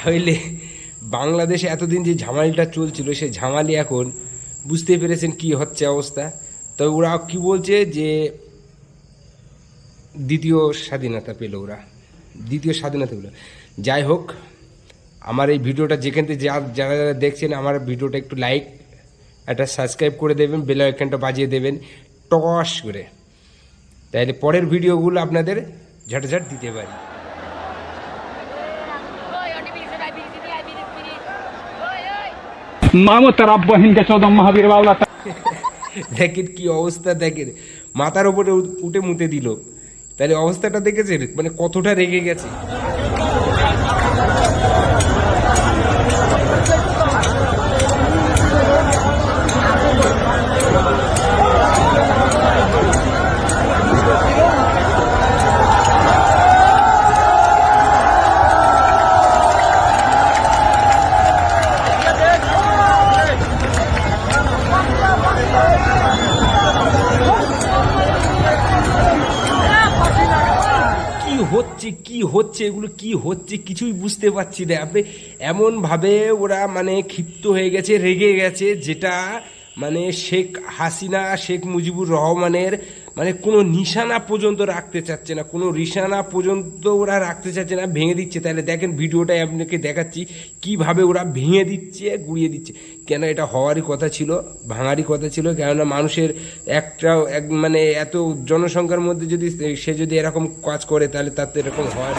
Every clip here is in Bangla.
তাহলে বাংলাদেশে এতদিন যে ঝামেলাটা চলছিল সেই ঝামেলি এখন বুঝতে পেরেছেন কি হচ্ছে অবস্থা। তবে ওরা কি বলছে যে দ্বিতীয় স্বাধীনতা পেল, ওরা দ্বিতীয় স্বাধীনতা পেল। যাই হোক, আমার এই ভিডিওটা যেখান থেকে যারা যারা দেখছেন আমার ভিডিওটা একটু লাইক, একটা সাবস্ক্রাইব করে দেবেন, বেল আইকনটা বাজিয়ে দেবেন টস করে, তাহলে পরের ভিডিওগুলো আপনাদের ঝটঝট দিতে পারি। দেখেন কি অবস্থা, দেখেন মাথার উপরে উঠে মুতে দিল, তাহলে অবস্থাটা দেখেছেন মানে কতটা রেগে গেছে। কি হচ্ছে এগুলো, কি হচ্ছে কিছুই বুঝতে পারছি না। আপনি এমনভাবে ওরা মানে ক্ষিপ্ত হয়ে গেছে, রেগে গেছে, যেটা মানে শেখ হাসিনা, শেখ মুজিবুর রহমানের মানে কোনো নিশানা পর্যন্ত রাখতে চাচ্ছে না, কোনো নিশানা পর্যন্ত ওরা রাখতে চাচ্ছে না, ভেঙে দিচ্ছে। তাহলে দেখেন ভিডিওটাই আপনাকে দেখাচ্ছি কিভাবে ওরা ভেঙে দিচ্ছে, গুড়িয়ে দিচ্ছে। কেন এটা হওয়ারই কথা ছিল, ভাঙারই কথা ছিল। কেননা মানুষের মানে এত জনসংখ্যার মধ্যে যদি সে যদি এরকম কাজ করে তাহলে তার তো এরকম হওয়ার।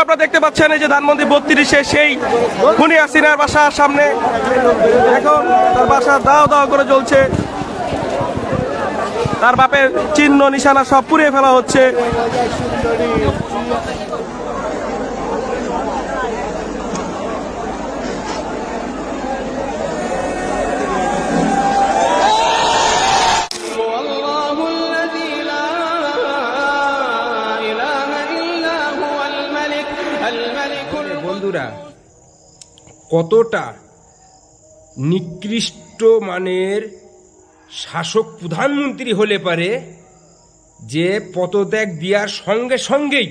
আপনারা দেখতে পাচ্ছেন এই যে ধানমন্ডি 32-এ সেই খুনি হাসিনার বাসার সামনে এখন তার বাসা দাও দাও করে জ্বলছে, তার বাপের চিহ্ন নিশানা সব পুড়িয়ে ফেলা হচ্ছে। বন্ধুরা, কতটা নিকৃষ্ট মানের শাসক প্রধানমন্ত্রী হলে পারে যে পদত্যাগ দেওয়ার সঙ্গে সঙ্গেই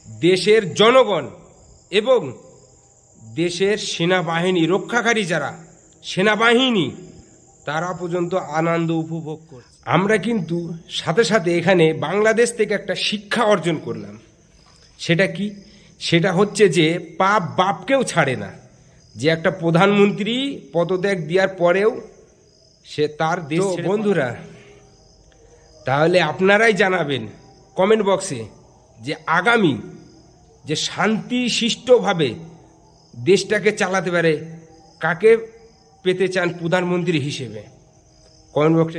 দেশের জনগণ এবং দেশের সেনাবাহিনী রক্ষাকারী যারা সেনাবাহিনী তারা পর্যন্ত আনন্দ উপভোগ করছে। আমরা কিন্তু সাথে সাথে এখানে বাংলাদেশ থেকে একটা শিক্ষা অর্জন করলাম। সেটা কি? সেটা হচ্ছে যে পাপ বাপকেও ছাড়ে না। যে একটা প্রধানমন্ত্রী পদত্যাগ দেওয়ার পরেও সে তার দেশ। বন্ধুরা, তাহলে আপনারাই জানাবেন কমেন্ট বক্সে যে আগামী যে শান্তিশিষ্টভাবে দেশটাকে চালাতে পারে কাকে পেতে চান প্রধানমন্ত্রী হিসেবে, কমেন্ট বক্সে